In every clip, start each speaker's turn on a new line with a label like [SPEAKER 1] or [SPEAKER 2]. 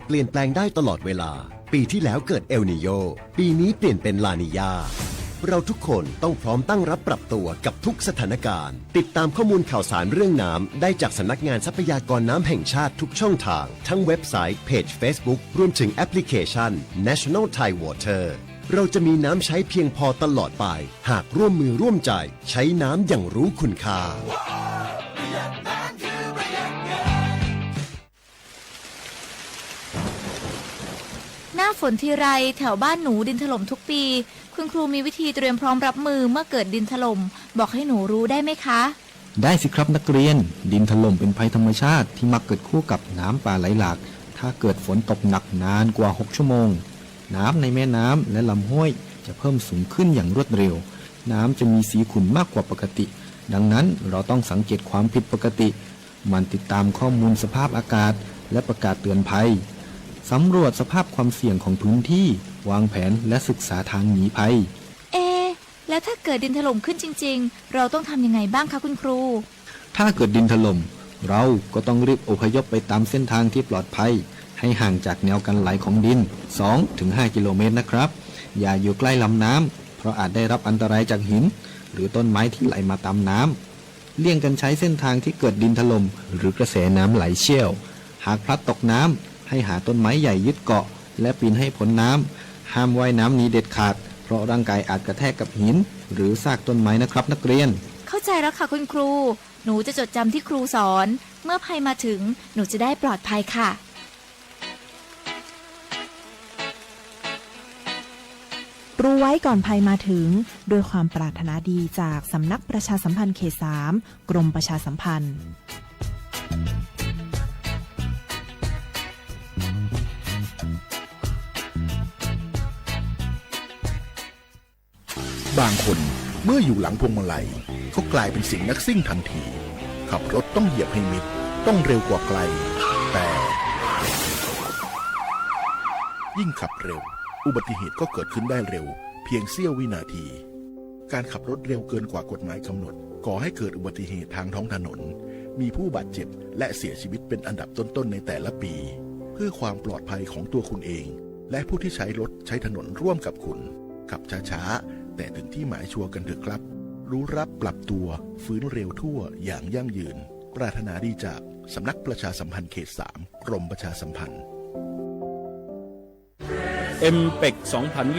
[SPEAKER 1] เปลี่ยนแปลงได้ตลอดเวลาปีที่แล้วเกิดเอลนีโยปีนี้เปลี่ยนเป็นลานีญาเราทุกคนต้องพร้อมตั้งรับปรับตัวกับทุกสถานการณ์ติดตามข้อมูลข่าวสารเรื่องน้ำได้จากสำนักงานทรัพยากรน้ำแห่งชาติทุกช่องทางทั้งเว็บไซต์เพจ Facebook รวมถึงแอปพลิเคชัน National Thai Water เราจะมีน้ำใช้เพียงพอตลอดไปหากร่วมมือร่วมใจใช้น้ำอย่างรู้คุณค่า
[SPEAKER 2] หน้าฝนทีไรแถวบ้านหนูดินถล่มทุกปีคุณครูมีวิธีเตรียมพร้อมรับมือเมื่อเกิดดินถล่มบอกให้หนูรู้ได้ไหมคะ
[SPEAKER 3] ได้สิครับนักเรียนดินถล่มเป็นภัยธรรมชาติที่มักเกิดคู่กับน้ำป่าไหลหลากถ้าเกิดฝนตกหนักนานกว่า6ชั่วโมงน้ำในแม่น้ำและลำห้วยจะเพิ่มสูงขึ้นอย่างรวดเร็วน้ำจะมีสีขุ่นมากกว่าปกติดังนั้นเราต้องสังเกตความผิดปกติมันติดตามข้อมูลสภาพอากาศและประกาศเตือนภัยสำรวจสภาพความเสี่ยงของพื้นที่วางแผนและศึกษาทางหนีภัย
[SPEAKER 2] แล้วถ้าเกิดดินถล่มขึ้นจริงๆเราต้องทำยังไงบ้างคะคุณครู
[SPEAKER 3] ถ้าเกิดดินถล่มเราก็ต้องรีบอพยพไปตามเส้นทางที่ปลอดภัยให้ห่างจากแนวกันไหลของดิน 2-5 กิโลเมตรนะครับอย่าอยู่ใกล้ลำน้ำเพราะอาจได้รับอันตรายจากหินหรือต้นไม้ที่ไหลมาตามน้ำเลี่ยงกันใช้เส้นทางที่เกิดดินถล่มหรือกระแสน้ำไหลเชี่ยวหากพลัดตกน้ำให้หาต้นไม้ใหญ่ยึดเกาะและปีนให้พ้นน้ำห้ามว่ายน้ำหนีเด็ดขาดเพราะร่างกายอาจกระแทกกับหินหรือซากต้นไม้นะครับนักเรียน
[SPEAKER 2] เข้าใจแล้วค่ะคุณครูหนูจะจดจำที่ครูสอนเมื่อภัยมาถึงหนูจะได้ปลอดภัยค่ะ
[SPEAKER 4] รู้ไว้ก่อนภัยมาถึงโดยความปรารถนาดีจากสำนักประชาสัมพันธ์เขต 3 กรมประชาสัมพันธ์
[SPEAKER 5] บางคนเมื่ออยู่หลังพวงมาลัยก็กลายเป็นสิ่งนักซิ่งทันทีขับรถต้องเหยียบให้มิดต้องเร็วกว่าไกลแต่ยิ่งขับเร็วอุบัติเหตุก็เกิดขึ้นได้เร็วเพียงเสี้ยววินาทีการขับรถเร็วเกินกว่ากฎหมายกำหนดก่อให้เกิดอุบัติเหตุทางท้องถนนมีผู้บาดเจ็บและเสียชีวิตเป็นอันดับต้นๆในแต่ละปีเพื่อความปลอดภัยของตัวคุณเองและผู้ที่ใช้รถใช้ถนนร่วมกับคุณขับช้าๆแต่ถึงที่หมายชัวร์กันเถอะครับรู้รับปรับตัวฟื้นเร็วทั่วอย่างยั่งยืนปรารถนาดีจากสำนักประชาสัมพันธ์เขต 3 กรมประชาสัมพันธ์
[SPEAKER 6] MPEC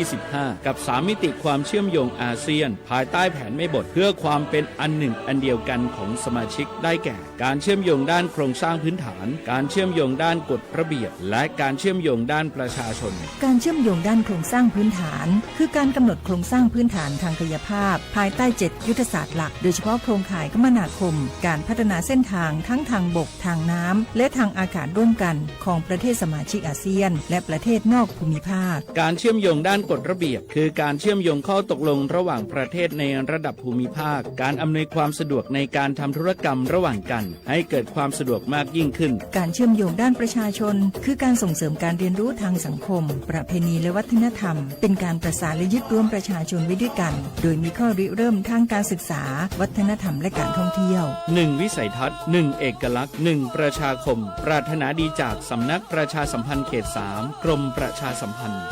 [SPEAKER 6] 2025 กับ3มิติความเชื่อมโยงอาเซียนภายใต้แผนไม่บทเพื่อความเป็นอันหนึ่งอันเดียวกันของสมาชิกได้แก่การเชื่อมโยงด้านโครงสร้างพื้นฐานการเชื่อมโยงด้านกฎระเบียบและการเชื่อมโยงด้านประชาชน
[SPEAKER 4] การเชื่อมโยงด้านโครงสร้างพื้นฐานคือการกำหนดโครงสร้างพื้นฐานทางกายภาพภายใต้7ยุทธศาสตร์หลักโดยเฉพาะโครงข่ายคมนาคมการพัฒนาเส้นทางทั้งทางบกทางน้ำและทางอากาศร่วมกันของประเทศสมาชิกอาเซียนและประเทศนอกภูมิภาค
[SPEAKER 6] การเชื่อมโยงด้านกฎระเบียบคือการเชื่อมโยงข้อตกลงระหว่างประเทศในระดับภูมิภาคการอำนวยความสะดวกในการทำธุรกรรมระหว่างกันให้เกิดความสะดวกมากยิ่งขึ้น
[SPEAKER 4] การเชื่อมโยงด้านประชาชนคือการส่งเสริมการเรียนรู้ทางสังคมประเพณีและวัฒนธรรมเป็นการประสานและยึดรวมประชาชนไว้ด้วยกันโดยมีข้อริเริ่มทางการศึกษาวัฒนธรรมและการท่องเที่ยว
[SPEAKER 6] 1วิสัยทัศน์1เอกลักษณ์1ประชาคมปรารถนาดีจากสำนักประชาสัมพันธ์เขต 3 กรมประชาสัมพันธ์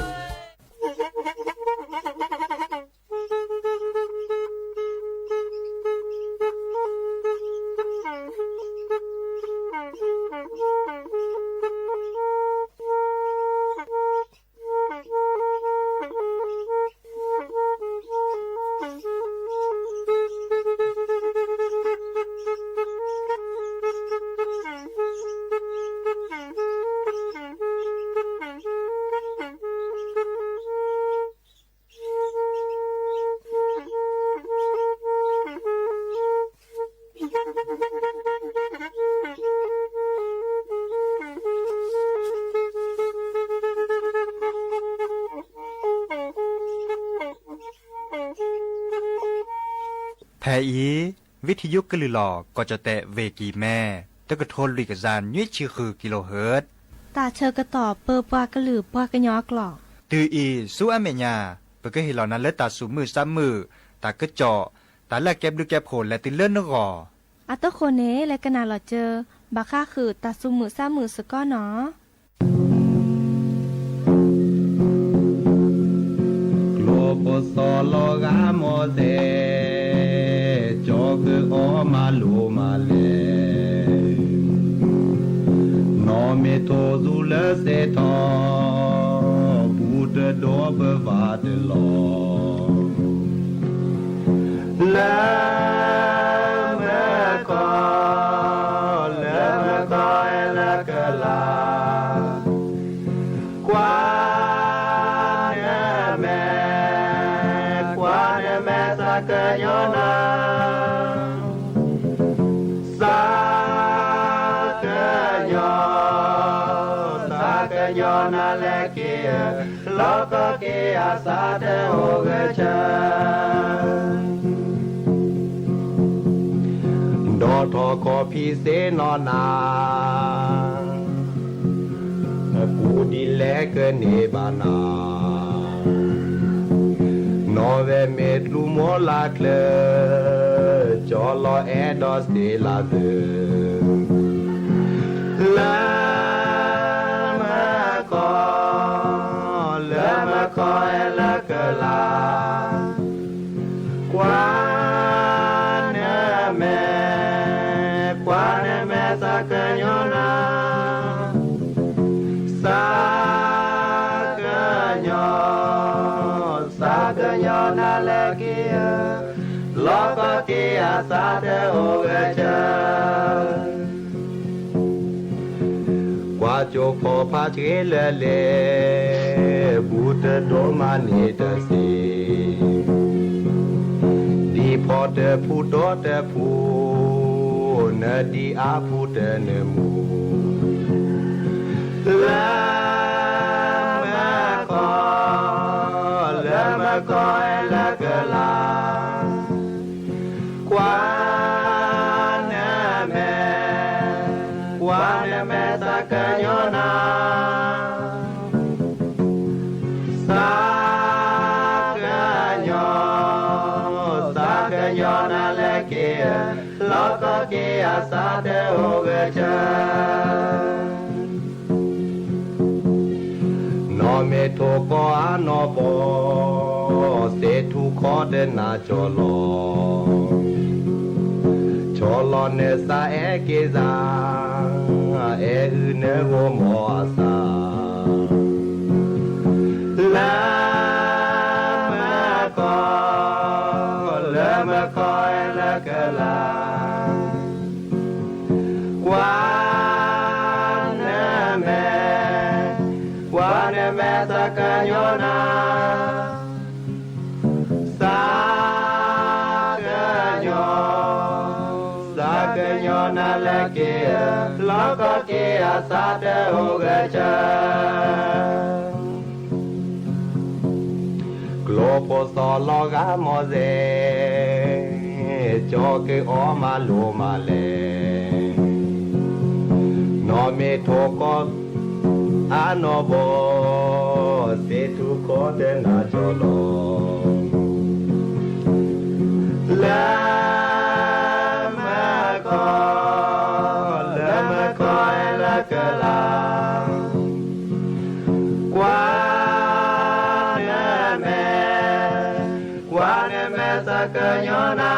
[SPEAKER 7] แพอีวิทยุกลือหลอกก็จะแตะเวกีแม่ตะกะโทนลิกจานยุ้ยชื่อคือกิโลเฮิรตซ์
[SPEAKER 8] ตาเชอกระตอบเปอปากระหลือปากระยอกหลอก
[SPEAKER 7] ตืออีสู้อเมญาเปก็เห็นเหล่านั้นและตาสูมือซ้ำมือตากระเจาะตาแลกแก็บดูแก็บโผล่และติเลื่อนนกอ
[SPEAKER 8] อัตโคเนและกนาหลอเจอบาค่าคือตาสูมือซ้ำมือสก้อเนาะ
[SPEAKER 9] เซจอกออมาโลมาเลนอเมโทซูเลเซทอบูดดอบวาดลอลาเมกอลาเมกอเอลกลากวาเนเมกวาเนเมสักยอนาสักยอสักยอนาเลเกียโลกเกียสัตโอเกชดอทอคอพีเสนอนากูดีแลกเนบานานอเวเมตลูโมลาเคลจอลอเอดอสเดลาเดลามากอลามากอเอลกลากวาเนเมกวาเนเมสักยอนาสักยอสักยอนาเลเกียโลกเกียสัตโอเกชกว่าโจพอพาเทเลเลบูตโดมานิตสีดีพอเตพูโตเตพูนดีอาพูเตเนมูลามากอลามากอเอลกลากวาเนเมกวาเนเมสักยอนาสักยอสักยอนาเลเกียโลกเกียสัตโอเกชนอเมโทโกอานอปอเสทุขอเดนาจอลอจอลอเนสาเอเกซาเออืเนโกมออาสาลามากอลามากอเอลกลากวาเนเมกวาเนเมสักยอนาสักยอสักยอนาเลเกียโลกเกียสัตโอเกชกลโปสอลอกามอเซจอกออมาโลมาเลนอเมโทโกอานอโบเสทุโคเดนาจอลอลามากอลามากอเอลกลากวาเนเมกวาเนเมสักยอนา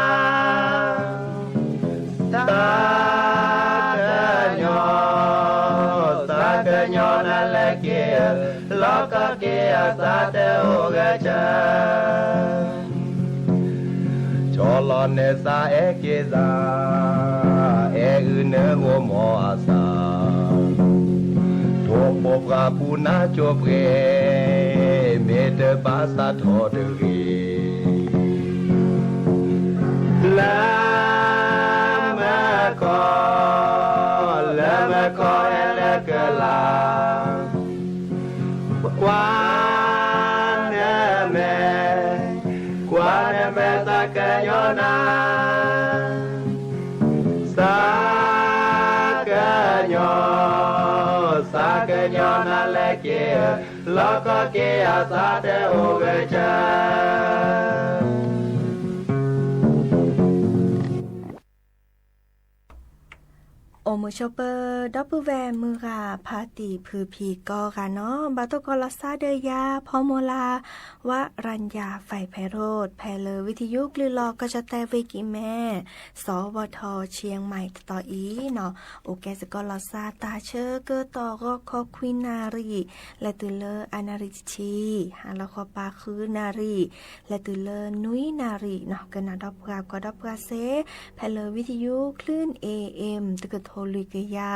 [SPEAKER 9] สักยอสักยอนาเลเกียโลกเกียสัตโอเกชจอลอเนสาเอเกซาเออืเนโกมออาสาโทปปราปูนาโจเปรเมเตบาสาทอเดเรลามากอลามากอเอลกลากวาเนเมกวาเนเมสักยอนาสักยอสักยอนาเลเกียโลกเกียสัตโอเกช
[SPEAKER 10] โอโม
[SPEAKER 8] มูชเปอร์ดับเบิลแวร์มือกาพาติพือพีกอค่ะเนาะบาตกอลซาเดยาพอโมลาวะรัญญาไฟไพโรดแพเลอวิทยุกลือลอก็จะแต่เวกิแม่สวทเชียงใหม่ต่ออีเนาะโอแกสกอลซาตาเชอเกอต่อก็คอควินารีและตุเลออานาริชีฮาละคอปาคือนารีและตุเลอนุยนารีเนาะกันนาดอบกาก็ดอบกาเซแพเลอวิทยุคลื่น AM ตะกะโทลิกยา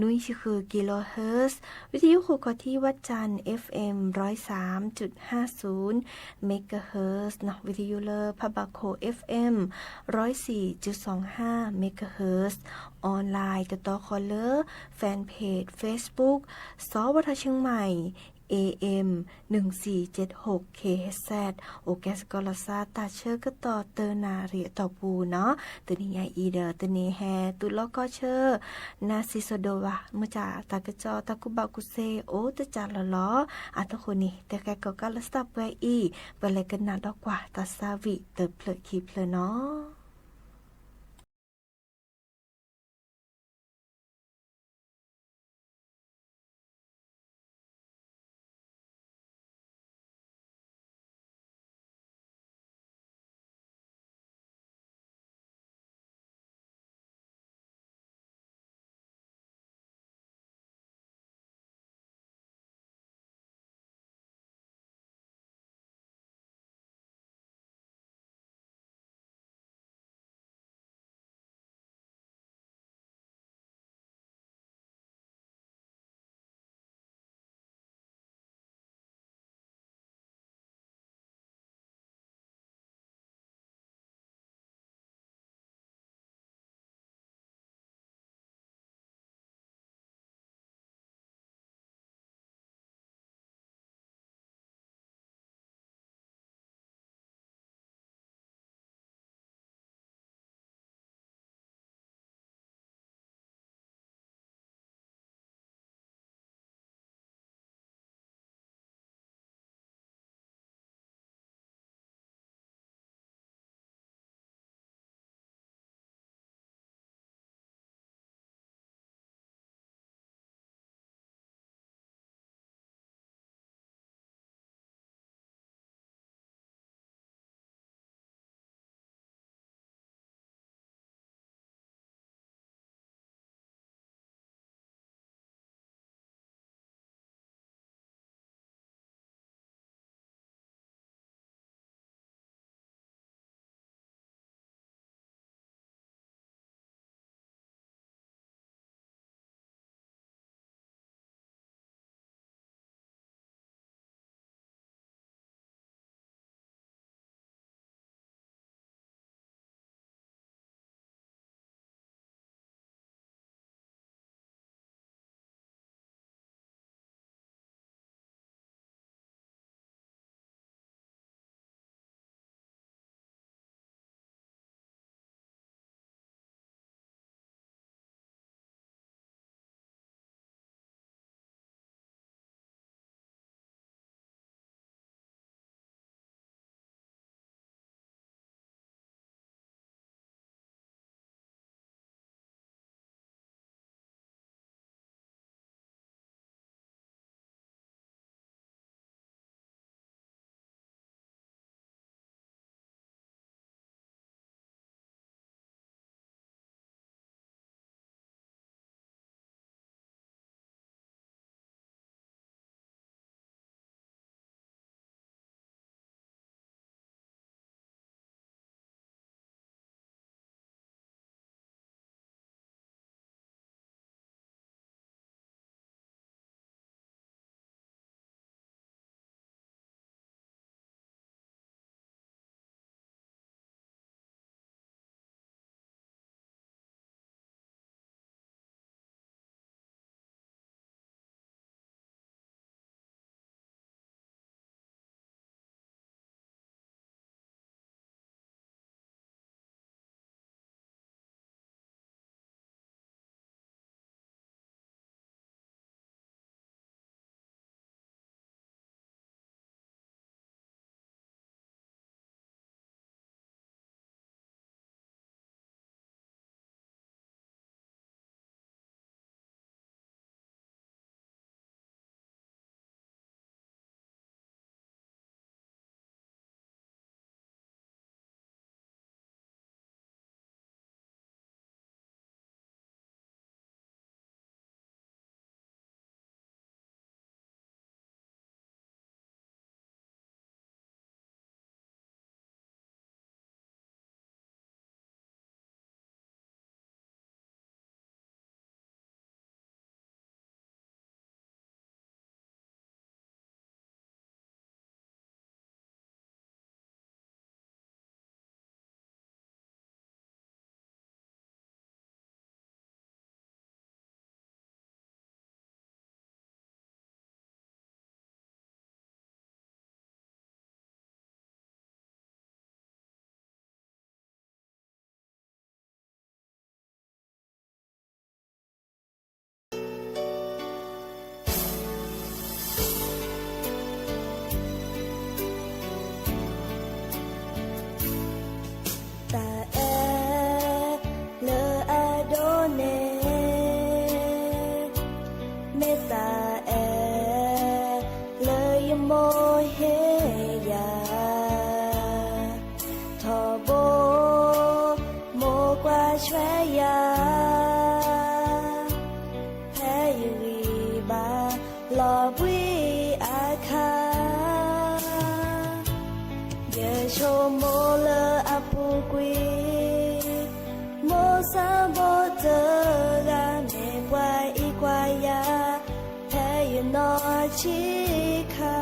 [SPEAKER 8] นุยชิคือกิโลเฮิรตซ์วิทยุคู่กอที่วัดจันทร์ FM 103.50 เมกะเฮิรตซ์เนาะวิทยุเลอพะบาโค FM 104.25 เมกะเฮิรตซ์ออนไลน์ต่อคอเลอร์แฟนเพจ Facebook สวทเชียงใหม่ AM 1476 KHZ โอแกสกอลซาตาเชอร์ก็ต่อเตอร์นาเรียต่อปูเนาะตัวนี้ใหญ่อีเดอร์ตัวนี้แฮตุลก็เชอร์นาซิโซโดวะมุจาตากะจอตากุบากุเซโอตะจาละล้ออัตคนนี้แต่แกก็กะละสตับไว้อีเปเลกันนาดอกกว่าตาซาวิเตอเพลคีเพลเนาะ วิอาคาเยโชโมเลอปูกุยโมซาโบเจอกาเมวายอีกวายาแพ้ยนอชิคา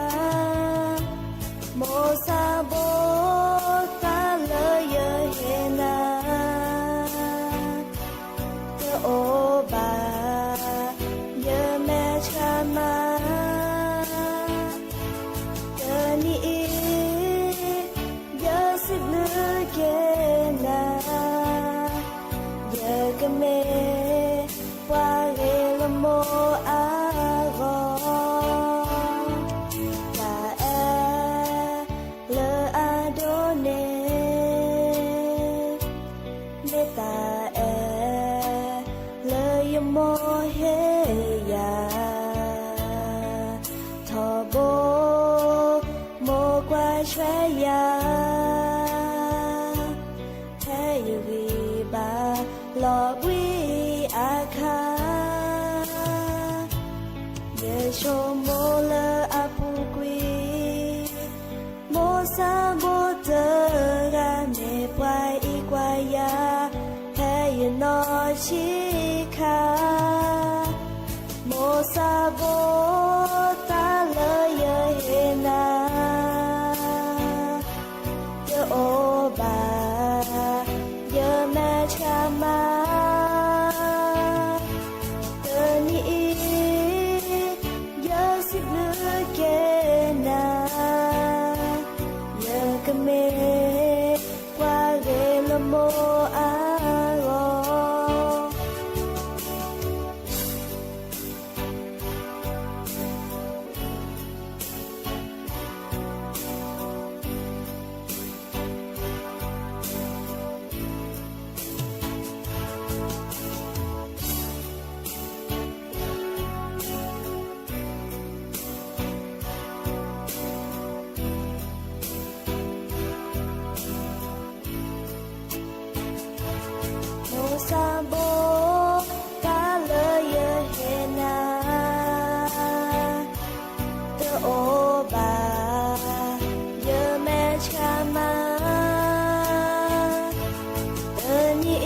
[SPEAKER 8] โมซาโบตาเลยเยเฮนาเตโอบาเยแม่ชามาเตนีเยสิบลือเกนาเยกเมวาเรลโมอากอโมเฮยาทอโบโมกว่าช่วยยาแพ้ยูวีบาหลอกวิอาคาเยโชโมเลอปูกุยโมซาโบเจอกาเนปวายอีกวายาแพ้ยนอชิคาโมซาโบตาเลยเยเฮนาเยโอบาเยแม่ชามาเตนีเยสิบลือเกนาเยกเมวาเรลโมอารอซาโบกาเลยเยเฮนาเตโอบาเยแม่ชามาเตนี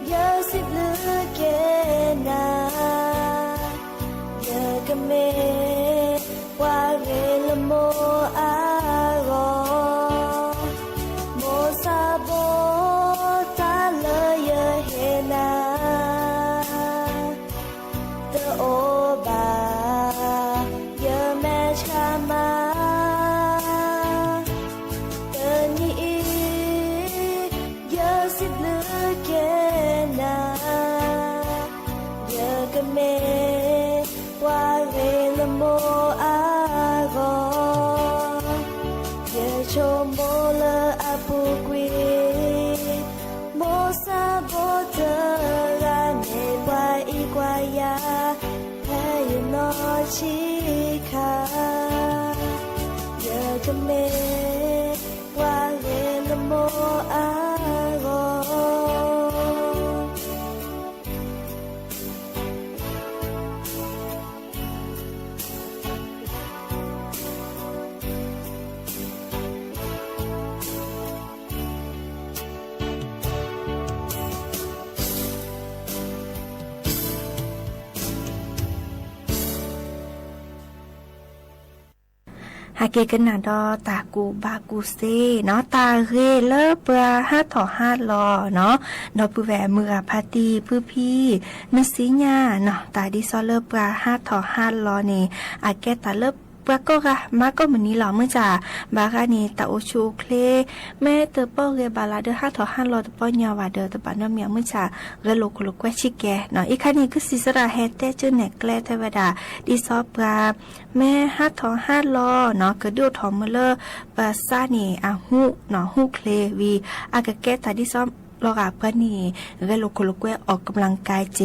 [SPEAKER 8] เยสิบลือเกนาเยกเมวาเรลโมอารอโมซาโบนาเตโอบาเยแม่ชามาเตนีเยสิบลือเกนาเยกเมวาเรลโมอากอเยโชโมเลอปูกุยโมซาโบเจอกาเนวายอีกวายาแพ้ยนอชิคาเยกเมวาเรลโมอากอ หาเกกันนาดอตากูบากูเซเนาะตาเรเลเปลาห้าถอห้าลอเนาะดอปูแหวมือพาตีพื้พี่นสิญาเนาะตาดิซอเลปลาห้าถอห้าลอนี่อาแกตาเลปรากฏมาก็เหมือนนี้หรอเมื่อจ่าบารานีตาโอชูเคลแม่เตอป้อเរបาลาเดอห้าถอห้ารอตป้อยาวาเดอตปานเมียเมื่อจ่าเรโลโคโลแกชิแกเนาะอีกคันนี้คือศิสราแฮเตเจอแนกแกลเทวดาดิซอปลาแม่ห้าถอห้ารอเนาะกระดูถอมเมเลปาซานีอาหูเนาะหูเคลวีอากะแกตาดิซอลอกาปนี่เรโลโคโลแกออกกำลังกายเจ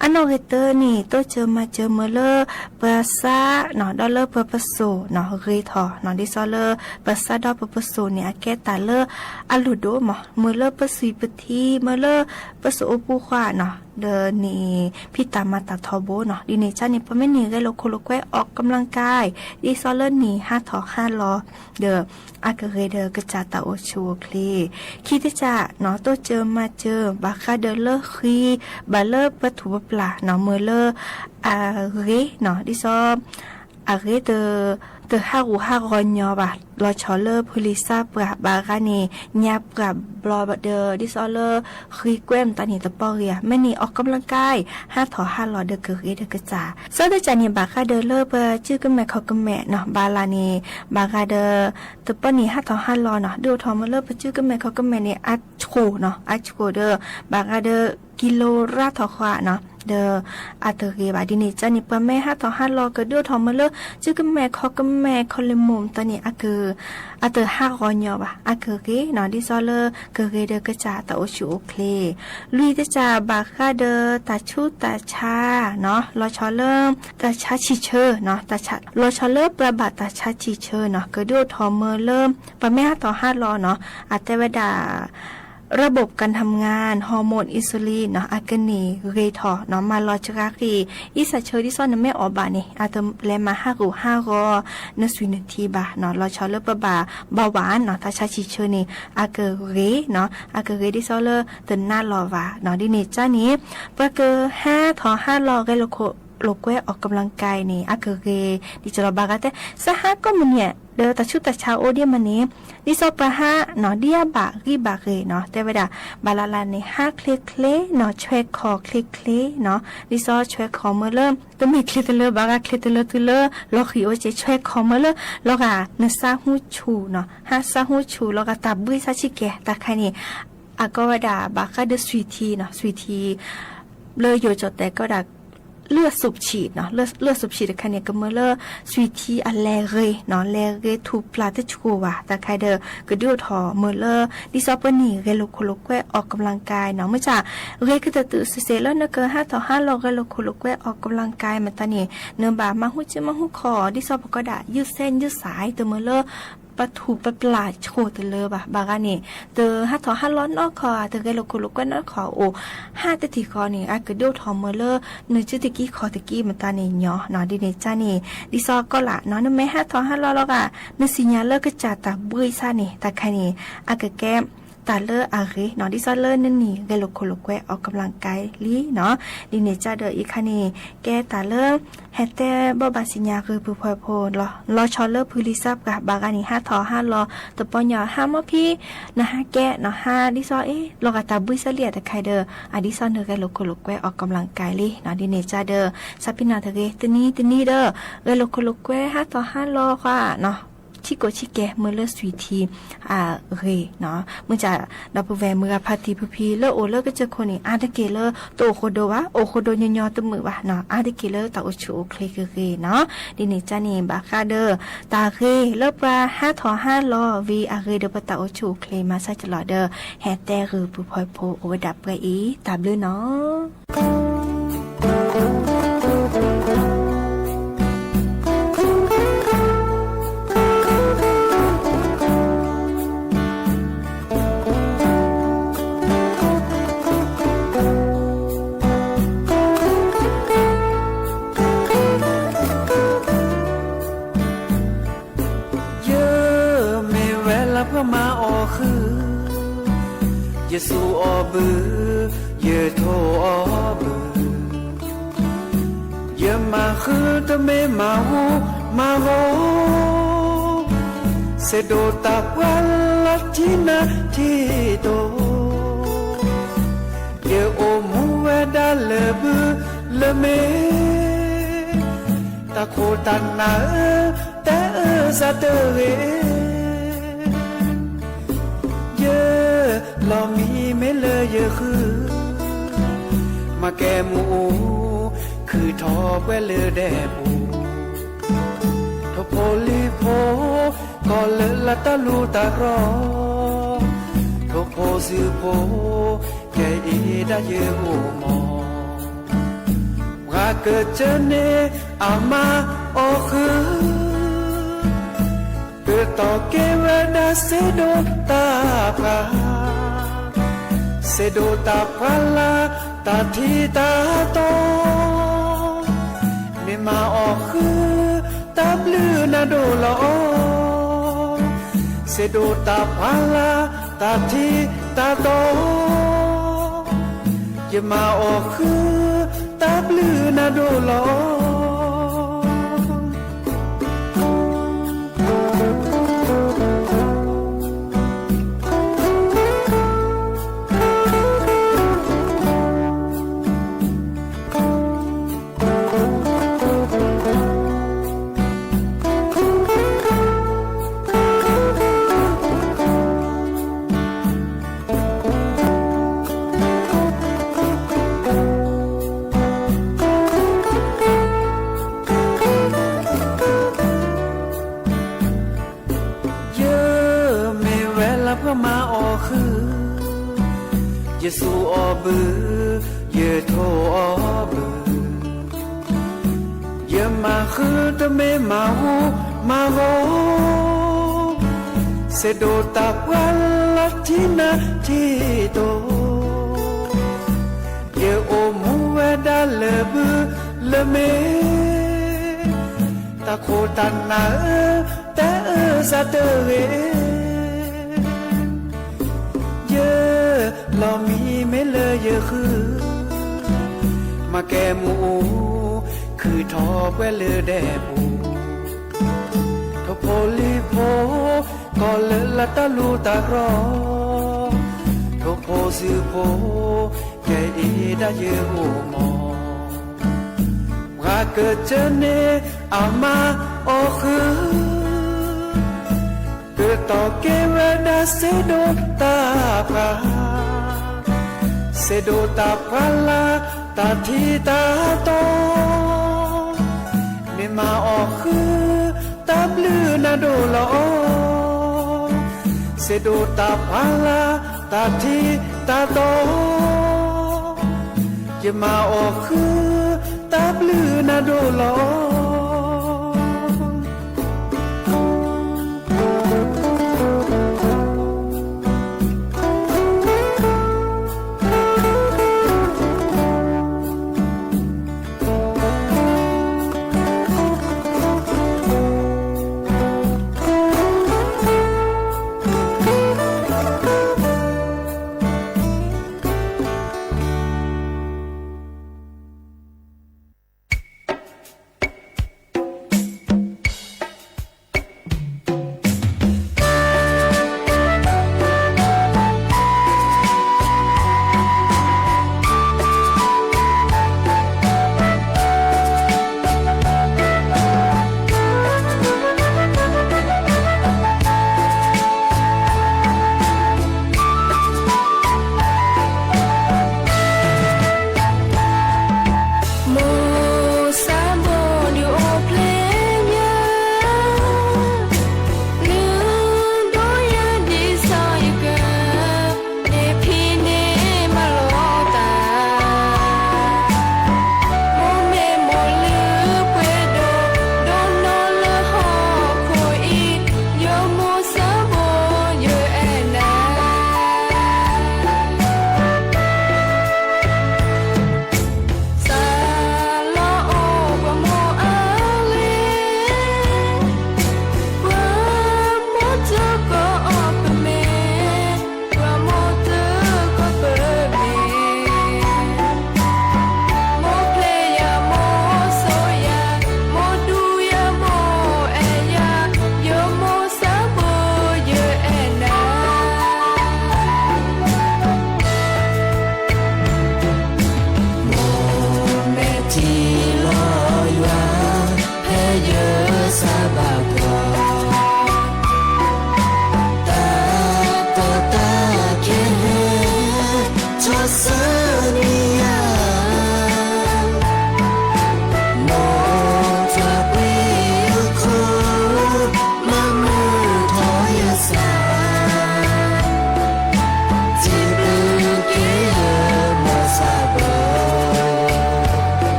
[SPEAKER 8] อันโนเฮเตอร์นี่ตัวเจอมาเจอเมเลปาซาเนาะดอลเลอร์เปอร์ปโซเนาะเรทอเนาะดิซอเลอปาซาดอเปอร์ปโซเนี่ยแกตาเลออาลูโดมอเมเลปสุยปทีเมเลปโซปูควาเนาะ เดอนี่พี่ตามาตาทอโบเนาะดิเนจ้านี่ปะแม่นี่ก็โลโคโลแควออกกำลังกายดิซอเลอร์นี่5 ถอ 5 ลอเดออากะเรเดอกระจาตาโอชูคลีคิดจะเนาะโตเจอมาเจอบาคาเดเลอร์คีบาเลอร์ปะถูปลาเนาะเมเลอร์อาเรเนาะดิซออาเรเดอฮารูฮารอนยอบะลอชอเลอร์พลิซาปราบากานีญาปราบลอเดอดิซอเลอร์คีเกวมตานีตะปอเรียแม่นี่ออกกำลังกาย5 ถอ 5 ลอเดอเกเรเดกระจาเซอร์จานีบาคาเดเลอร์เปชื่อกันแม่เขากันแม่เนาะบาลานีบาคาเดตะปอนี่5 ถอ 5 ลอเนาะดูทอมเลอร์ชื่อกันแม่เขากันแม่นี่อัชโคเนาะอัชโคเดอบาคาเดกิโลราทอควาเนาะเดออาเตเกบาดิเนจานี่ปะแม่5 ถอ 5 ลอก็ดูทอมเลอร์ชื่อกันแม่เขากันแม่คอลเลมุมตอนนี้อาเกอาเตฮารอนยอบะอาเกเกเนาะดิซอเลอร์เกเรเดกระจาตาโอชูโอเคลุยตะจาบาคาเดตาชูตาชาเนาะลอชอเลอร์ตาชาชิเชอเนาะตาชาลอชอเลอร์ประบาตาชาชิเชอเนาะก็ดูทอมเลอร์ปะแม่5 ถอ 5 ลอเนาะอาเตเวดาระบบการทำงานฮอร์โมนอินซูลินเนาะอากานีเรทอเนาะมาลอจรากีอิสเชอดิซอนไม่ออกบานี่อาจจะแลมา5 รอนสุนทีบาเนาะลอชอเลปบาเบาหวานเนาะถ้าชาชิเชอนี่อากาเรเนาะอากาเรดิซอเลเตนหน้าลอวาเนาะดิเนจ้านี้ปะเก5 ถอ 5 ลอเกโลโคโลกแวออกกำลังกายนี่อากาเรดิจลบากาเตสหก็มันเนี่ยเดอตาชุตาชาโอเดียมันนี้ดิซอปะฮะเนาะเดียบะรีบะเรเนาะแต่เวลาบาลาลาใน5 คลิกเคลเนาะช่วยคอคลิกเคลเนาะดิซอช่วยคอเมื่อเริ่มต้องมีคลิกเลบากาคลิกเลตุเลลอคิโอเจช่วยคอเมื่อเริ่มลอกาเนซาฮูชูเนาะ5 ซาฮูชูลอกาตาบุยซาชิเกะตาคันนี่อากวดาบากาเดสวีทีเนาะสวีทีเลยอยู่จดแต่ก็ดาเลือดสูบฉีดเนาะเลือดสูบฉีดคันเนี่ยก็เมื่อเลือดสวีทีอันแลเรเนาะแลเรทูปลาตชูวะแต่ใครเดอก็ดูทอเมื่อเลือดดิซอปนี่เรโลโคโลแควออกกำลังกายเนาะเมื่อจ้าเรก็จะตื่นเสร็จแล้วเนก็5 ถอ 5 ลอเรโลโคโลแควออกกำลังกายมาตอนนี้เนื้อบามาหูจิมาหูคอดิซอปก็ได้ยืดเส้นยืดสายตัวเมื่อเลือดปะถูปะปลาโชตเลอบะบากานี่เตอ5 ถอ 5 ลอนอคอเตอเกโลโคโลแควอนคอโอ5 ตะติคอนี่อะก็ดูทอเมื่อเลือดเนื้อจิตกี้คอตะกี้มันตานี่เนาะเนาะดิเนจ้านี่ดิซอก็ละเนาะนำแม่5 ถอ 5 ลอแล้วก็เนื้อสิญญาเลก็จะตาบุยซานี่ตาคันนี่อะก็แก้ตาเลออาเรเนาะดิซอเลอนั่นนี่เกโลโคโลแควออกกำลังกายลีเนาะดิเนจ้าเดออีคันนี่แกตาเลอแฮแต่บ่บาสิญญาคือผู้พอยโพนลอชอเลอร์พูลิซับกับบากานี่5 ถอ 5 ลอตะปอนยา5 มอพี่นะ5 แกเนาะ5ดิซอลอกาตาบุยซะเลียแต่ใครเดออะดิซอเดอเกโลโคโลแควออกกำลังกายลีเนาะดิเนจ้าเดอซาปินาเทเกตนี้เดอเกโลโคโลแคว5 ถอ 5 ลอค่ะเนาะชิโกชิเกะเมื่อเลือสวีทีเรเนาะเมื่อจะดับเบิลแวร์เมื่อพาตีพีเลอโอเลอก็เจอคนนี่อาเดเกเลอโตโคโดวะโอโคโดยอตัวมือวะเนาะอาเดเกเลอตาโอชูเคลเรเนาะดินิจานี่บาคาเดอตาเรเลอปลา5 ถอ 5 ลอวีอาเรเดปตาโอชูเคลมาซาจลอเดอแฮแต่รือผู้พอยโพโอดับไปอีตาบลือเนาะ
[SPEAKER 10] มาออคือเยซูออบือเยโทออบือเยมาคือตะเมมาหูมาโหเสโดตาวัลลัทินาทิโตเยโอมูเวดาเลบือเลเมตาโคตันนาแต่ซาเตเรลอมีเมเลเยคือมาแกมูคือทอเวเลแดบูทโพลีโพก็เลละตาลูตารอทโพสือโพแกอีดาเยโอมอว่าเกิดเจเนอามาโอคือเกิดต่อเกวดาเซโดตาพาเซโดตาพาลา ตาที่ตาโตเมมาออกคือตาบลือนาโดละโอเสโดตาพาลาตาที่ตาโตอย่ามาออกคือตาบลือนาโดละโอมาออคือเยซูออบือเยโทออบือเยมาคือตะเมมาหูมาโหเสโดตากวันลัทธินาที่โตเยโอมูเวดาเลบือเลเมตะโคตันนาแต่ซาเตเรเรามีไม่เลยเยอะคือมาแกหมูคือทอแวเลอแดปูทโพลีโพก็เลละตาลูตารอทโพสือโพแกอีได้เยอะโอมอว่าเกิดเจเนอามาโอคือเกิดต่อเกวดาเซโดตาพาเซโดตาพาลาตาที่ตาโตเมมาออกคือตาบลือนาโดละโอเซโดตาพาลาตาที่ตาโตอย่ามาออกคือตาบลือนาโดละโอ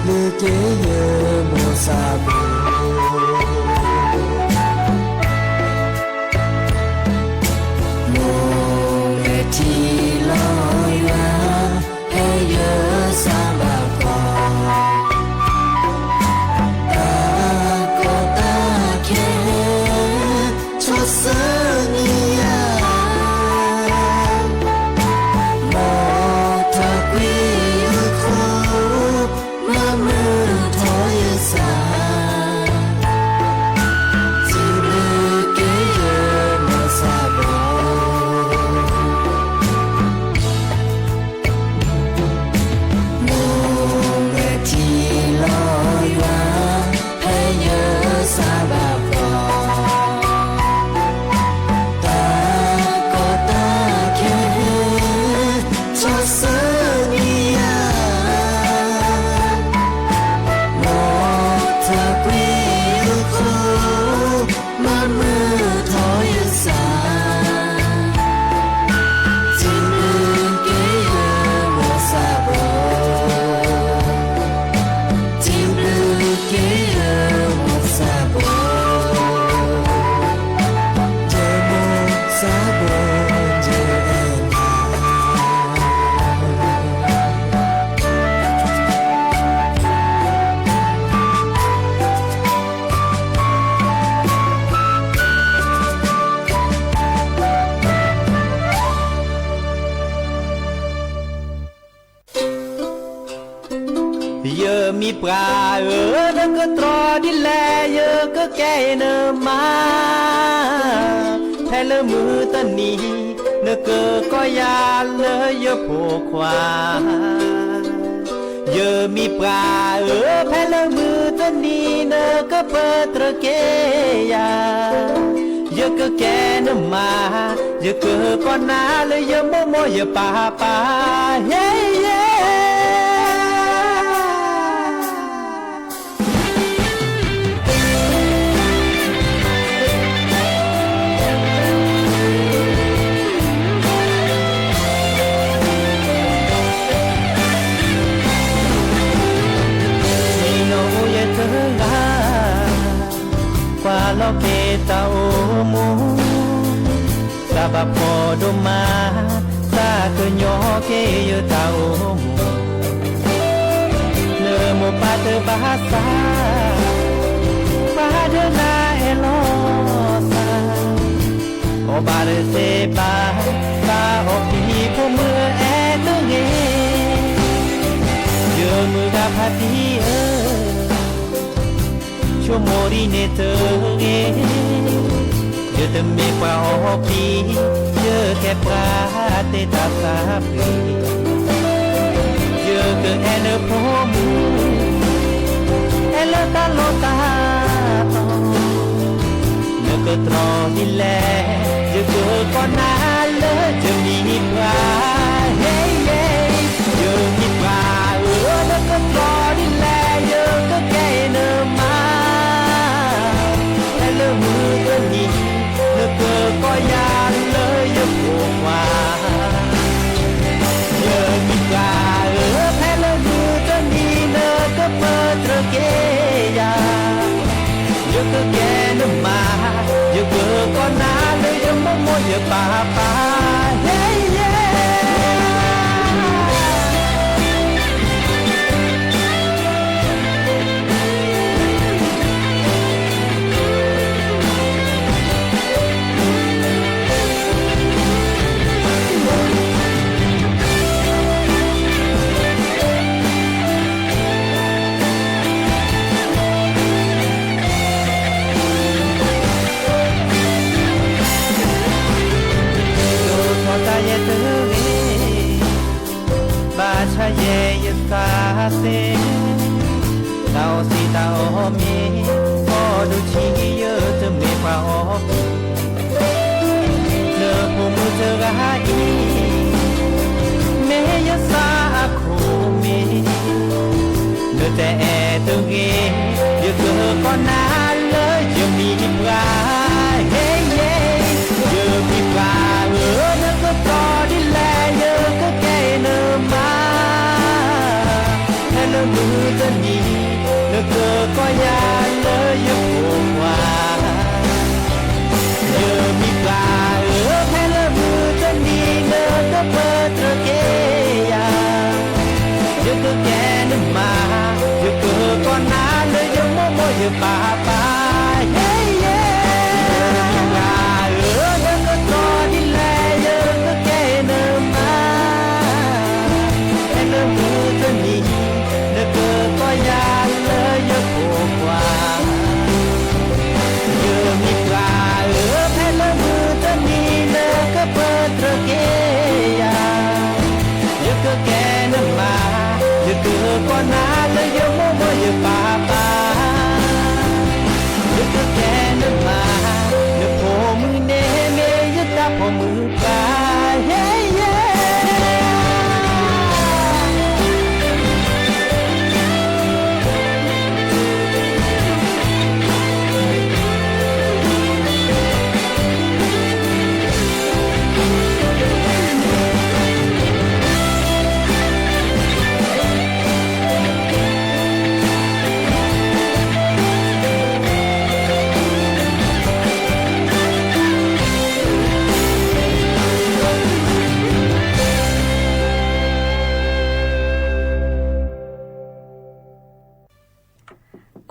[SPEAKER 10] le ke ye mo sa bo mo le ti lo ya e ye sa ba ko ta ko ta ke cho sa ni ya mo ta quy ko ma mu tho ye sa ti le ke ye mo sa boมีปลาแล้วก็ตรอดิแลเยอะก็แก่เนมาแพ้เลมือตะนีเนเกอก็ยาเลยเยอะโผควาเยอะมีปลาแพ้เลมือตะนีเนก็เปิดตระเกยาเยอะก็แก่เนมาเยอะก็นาเลยเยอะโมโมเยอะป่าเฮ้เย้lo que tao mu sabab podo ma sa ke nyo ke yo tao mu le mo pa te bahasa pada na elosa o bare se ba o pi po mu e tu nge yo mu ga phati cho mori ne te ge je te me pa o pi je ke pra te ta sa pi je ke ene po mu ele ta lo ta ne ke tro di le je ke ko na le je mi pra hey hey je mi pra ne ke tro di le je ke ke ne maมือก็ดีเลิกเกอก็ยาเลยยกหัวเยอะมีกาแพ้เลยมือก็ดีเลิกก็เปิดตระเกียายกก็แกนมาเยอะเกอก็นาเลยยกโมโมเยอะป่าเฮ้เย้ye sa se tao si tao mi o du chi ye te me pa o le pu mu te ga i me ye sa ko mi le te e te ge ye ke ko na le ye mi pra hey yeah ye mi pra le ko to di le ye ko ke ne ma มือจะหนี ก็ยาเลยอย่าโผล่ว่าเยอะมีปลาแพ้ละมือจะมีเนื้อก็เปิดตระเกียเยอะก็แกนึกมาเยอะก็ก่อนหน้าเลยอย่าโมโมอย่าป่าป่าเฮ้ยเย้มีปลาเยอะก็ต่อดิแลเยอะก็แกนึกมาแพ้ละมือจะมีเนื้อก็ยาเลยอย่าโผล่ว่าเยอะมีปลาแพ้ละมือจะมีเนื้อก็เปิดตระเกียเยอะก็แกนึกมาเยอะก็ก่อนหน้าเลยอย่าโมโมอย่าป่าป่าเยอะก็แกนึกมาเนื้อโผล่มือเนเมยตาโผล่มือปลาเฮ้ยเย้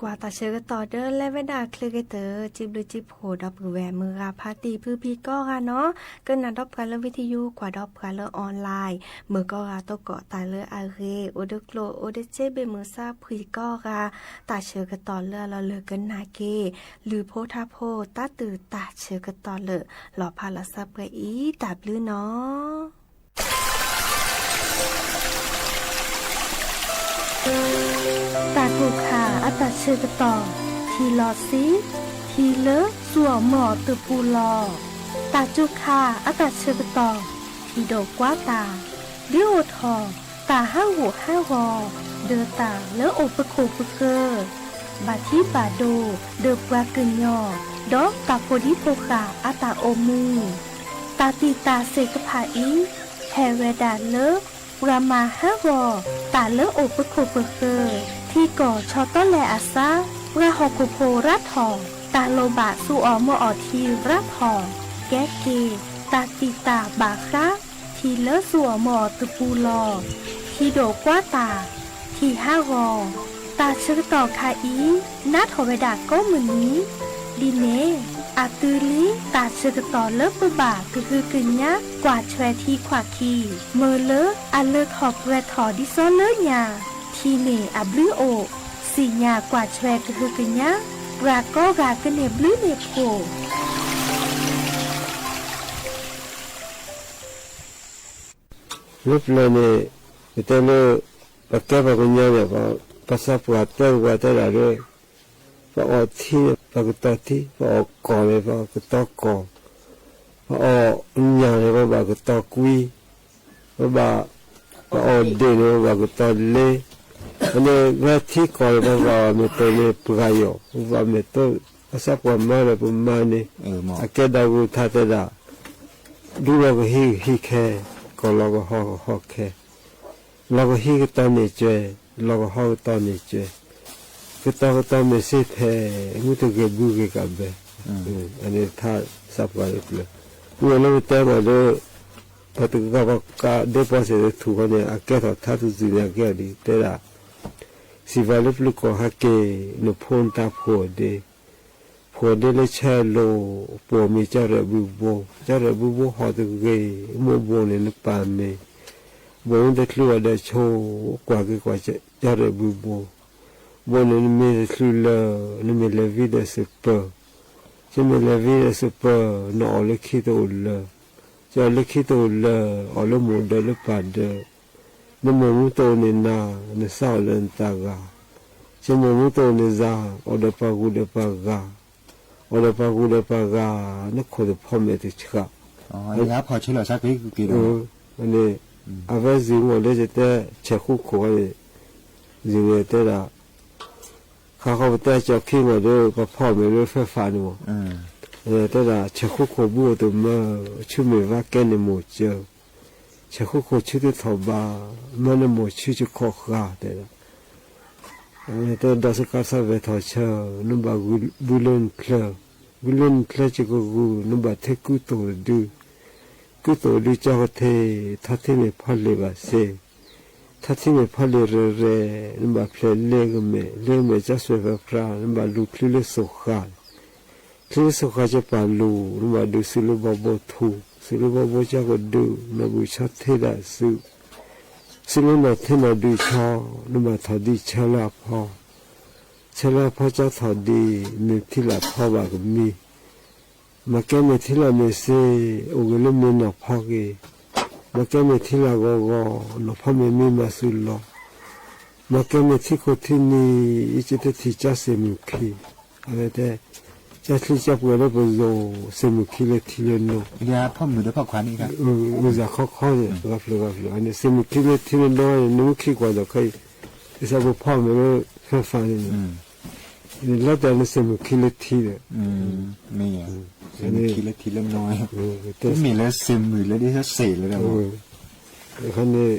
[SPEAKER 8] กว่าตาเชอต่อเดินและเวดาคลิกเตอร์จิบหรือจิบโหดอบแหวมือราพาตีพื้พีก็ค่ะเนาะเกินนัดดอบกันเรื่องวิทยุกว่าดอบกันเรื่องออนไลน์มือก็ราตเกาะตายเรื่องอาเรโอเดโกลโอเดเจเบมือซาพีก็ค่ะตาเชอต่อเรื่องเราเลือกันนาเกหรือโพธาโพตาตื่นตาเชอต่อเลือหล่อพาลาซับไปอีตาบลือเนาะตาถูกขาอัตเชกตอทีลอซีทีเลสัวหมอตือปูลอตาจุขาอัตเชกตอทีโดกว่าตาเลี้ยวทอตาห้าหัวห้าวอเดอตาเลโอปโคปเกอร์บาที่บาโดเดอปวากึนยอดอกตาโพดิโปขาอัตาโอมือตาตีตาเสกผาอีแฮเวดาเลรามาฮาวอตาเลโอปโคปเกอร์ที่ก่อชอต้นแลอาซาราหกุโพรัดหอตาโลบะสูออมอทีรัดหอแกเกตาติตาบาคราทีเลสัวหมอตปูลอทีโดกว่าตาทีห้าวอตาเชื่อต่อคาอีนัดหอเวดาก็เหมือนนี้ดีเนอาตือลีตาเชื่อต่อเลิกปบาคือกึ่งยะกว่าแชวทีขวาคีเมอเลอาเลิกหอบแวถอดิซอเลญาทีเนอับลือโอสีญากว่าแชวคือกึ่งยะรากก็รากเนบลือเนโพ
[SPEAKER 11] รูปเลยเนี่ยแต่เมื่อปากแก้ปากญาเนี่ยภาษาปวดเต้าว่าแต่ละเรื่องพอออกที่ปากตอที่พอออกก่อนเลยปากตอก่อพอออกญาเนี่ยปากตอกุยพอออกเดินเนี่ยปากตอเล่อันนี้ว่าที่ก่อนเลยว่ามีตัวเนี่ยปลายอยู่ว่ามีตัวภาษาปวดมาเลยปวดมาเนี่ยอาแกดาวุธาเตดาดูเราก็ฮีแค่ก็เราก็ฮอแค่เราก็ฮีก็ตอนนี้เจอเราก็ฮอตอนนี้เจอก็ตอนนี้สิแท้มุตเกบุเกกับเบอันนี้ถ้าสับไว้เลยเมื่อเราแต่มาดูพอถึงก็เดี๋ยวพอเสร็จถูกเนี่ยอาแกถ้าทุกสิ่งแกดีแต่ละสิวาลฟลุกฮักเกนพนตาโพเดพอเดลเชโลปอมีจารบุโบหอตเกโมโบเนนปาเมโบนเดคลัวเดโชกว่าจารบุโบนเนเมคลัวเนเมเลวิเดสเปจะเมเลวิเดสเปนอเลคิโตลจะเลคิโตลอลโมเดลปาเดนโมมุโตเนนาเนซาเลนตากาจะโมมุโตเนซาอเดปากูเดปากาโอเลปากูเลปากานักขดพ่อแม่ติดข้า
[SPEAKER 12] อ๋อแล้วพอเชื่อสักทีกี่โล
[SPEAKER 11] อันนี้อาเวซิงโอเลจะแต่เช็คคู่ขวานจิงเตละเขาไปแต่จะขี้มาดูกับพ่อแม่รู้ไฟฟ้าหนูแต่ละเช็คคู่ขบูตัวมาชื่อไม่ว่าแกนหมดเจอเช็คคู่ชื่อที่ทบามันหมดชื่อจะขอขาแต่ละ แต่ดาสกัดซาเวทอเชอนุบาบุลนเคลจิกกูนุบาเทกุโตดูจอกเททัติเมพัลเลบาเซทัติเมพัลเลเรนุบาเพลเลกเมจัสเวฟรานุบาลูคลิเลสุขาจะปาลูนุบาดูสิลุบาโบทูสิลุบาโบจากดูนบุชัดเทดาสิลุนาเทนาดูชอนุบาทอดีชลาพอจะทอดีเมทิลาพอบากมีมาแก้เมทิลาเมเซโอเกลเมนอพอเกมาแก้เมทิลาโกนอพอเมมีมาสุลอมาแก้เมทิโคทินีอิจิตติจัสเซมุคีอะไรแต่จัสลิจับเวลาบโลเซมุคีเลทิเลโน
[SPEAKER 12] เดี๋ยวพ่อมือด้วยพ่อขวานนี่ครับ
[SPEAKER 11] อุซาข้อเนี่ยกับอันนี้เซมุคีเลทิเลโนนุคีกว่าจะเคยอิสาบุพ่อเมื่อฟังเนี่ยนี่แล้วแต่ละเซมุคีเลทิเลย
[SPEAKER 12] มีอ่ะเซมุคีเลทิเลน้อยแต่มีแล้วเซมุแล้วได้สักเศษเลยนะ
[SPEAKER 11] คันนี้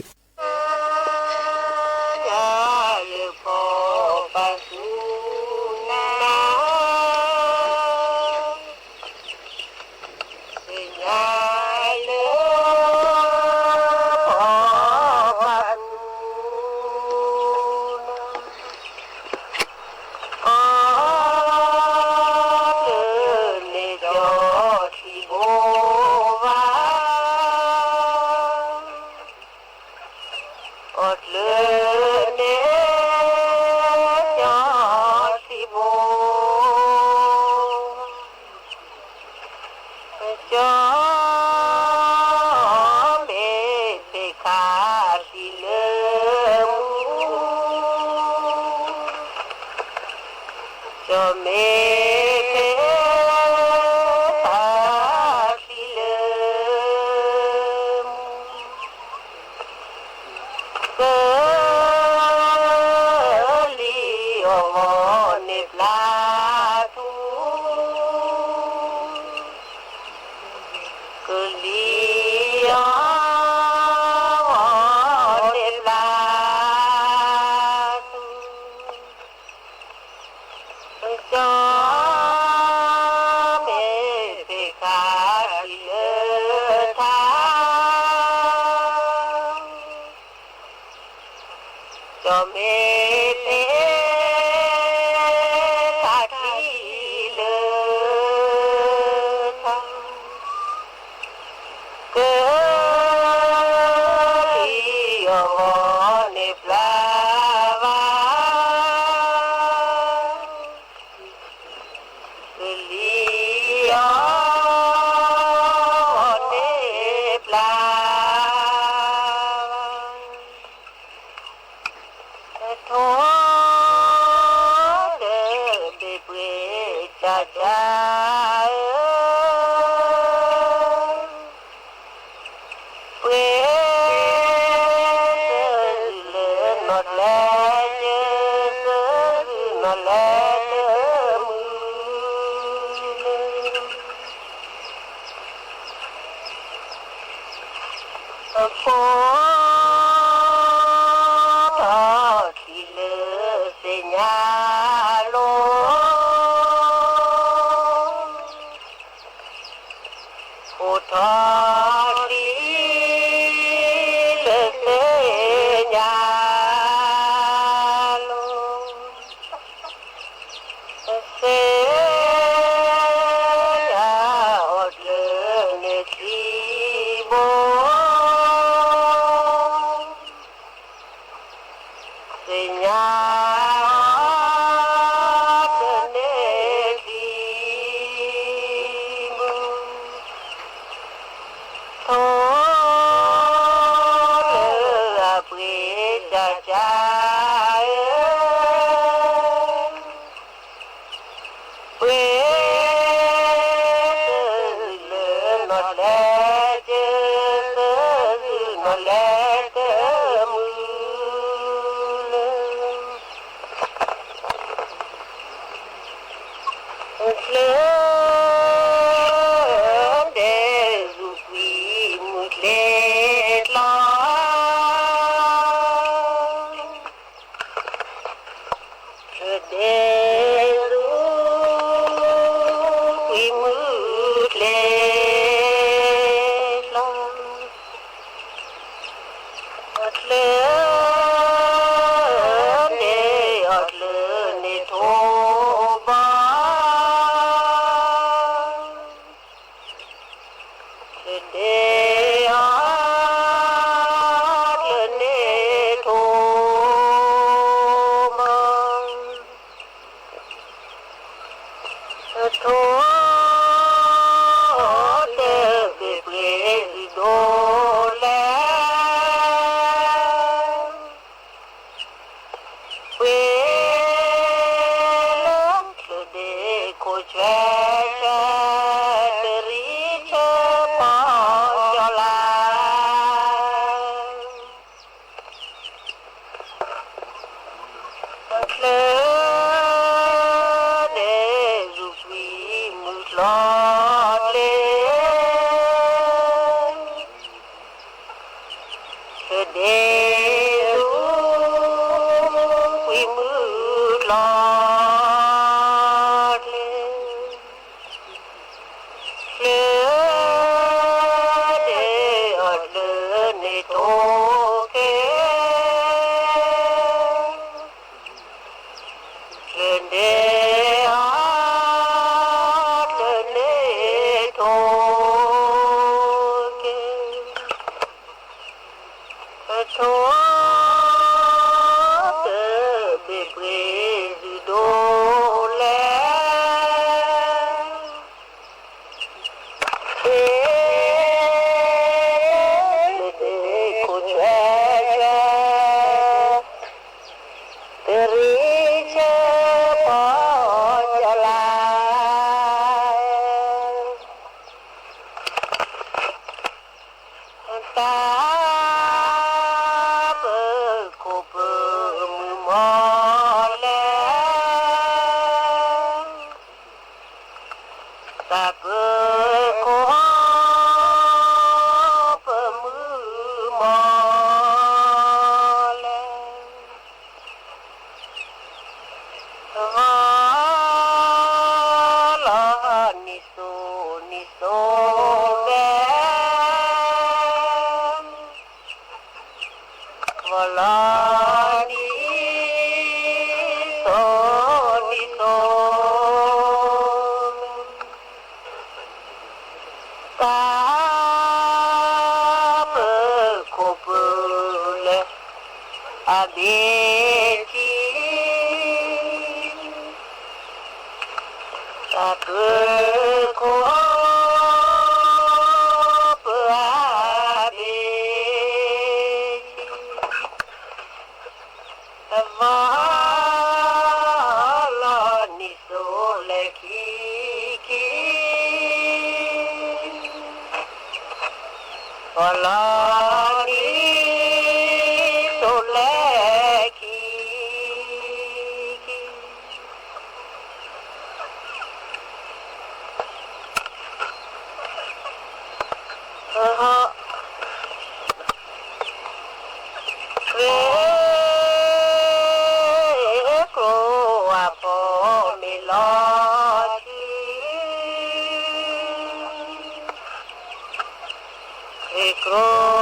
[SPEAKER 13] Go.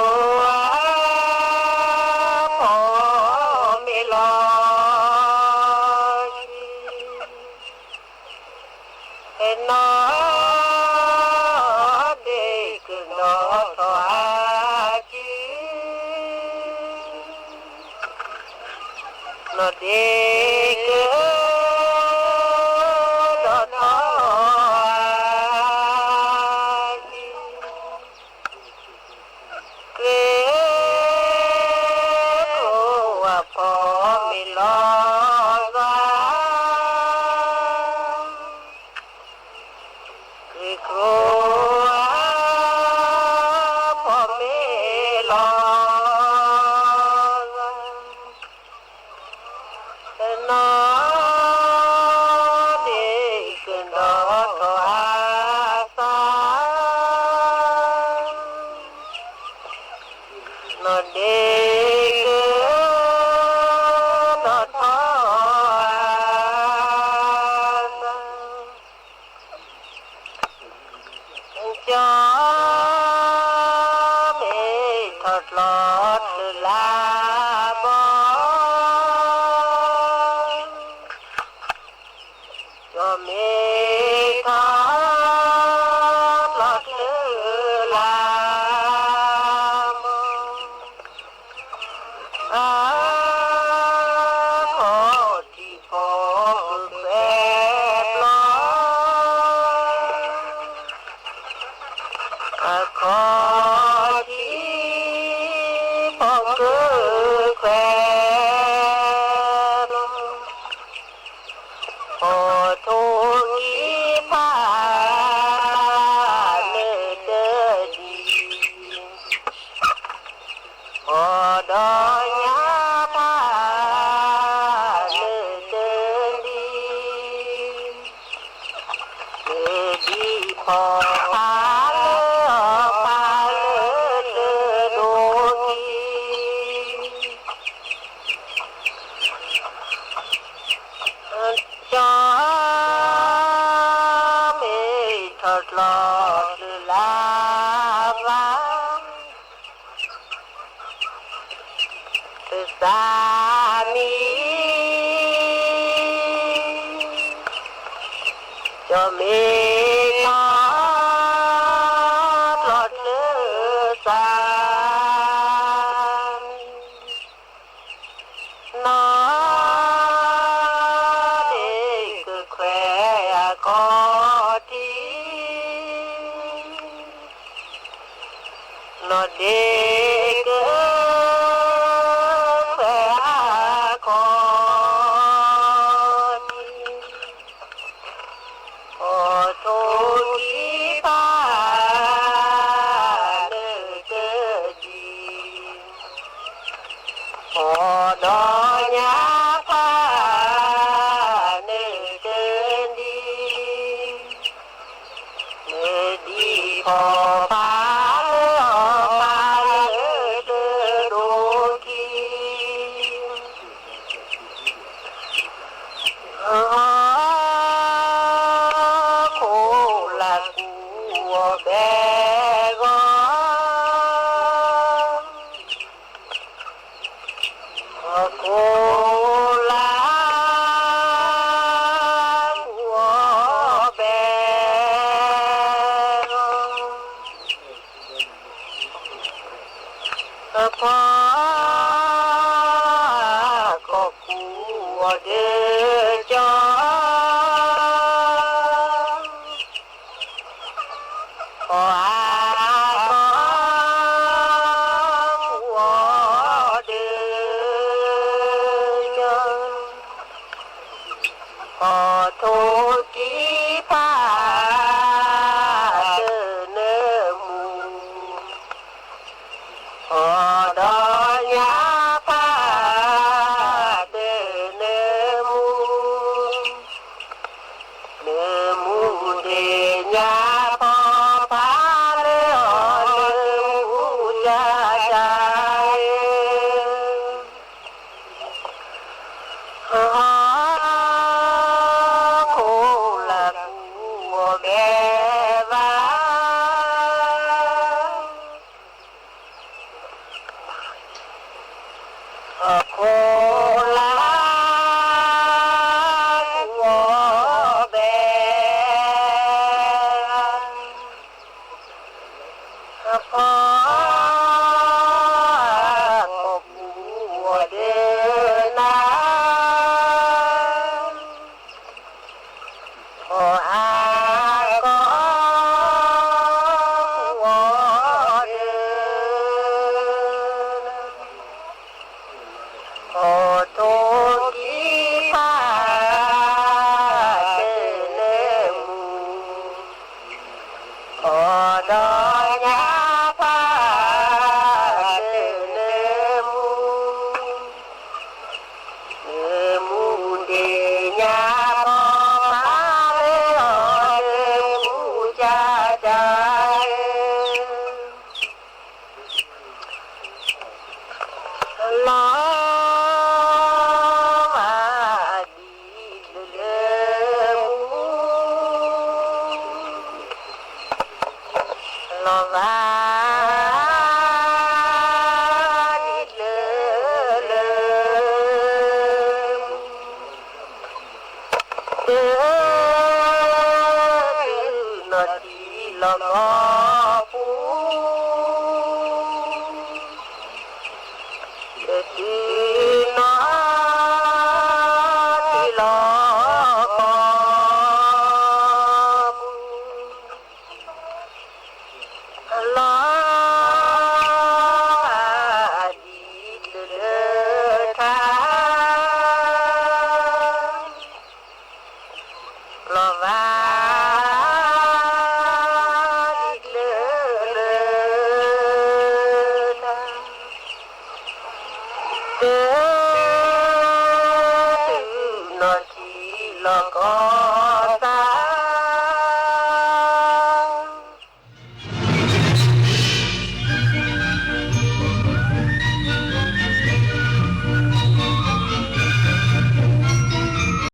[SPEAKER 13] Yeah.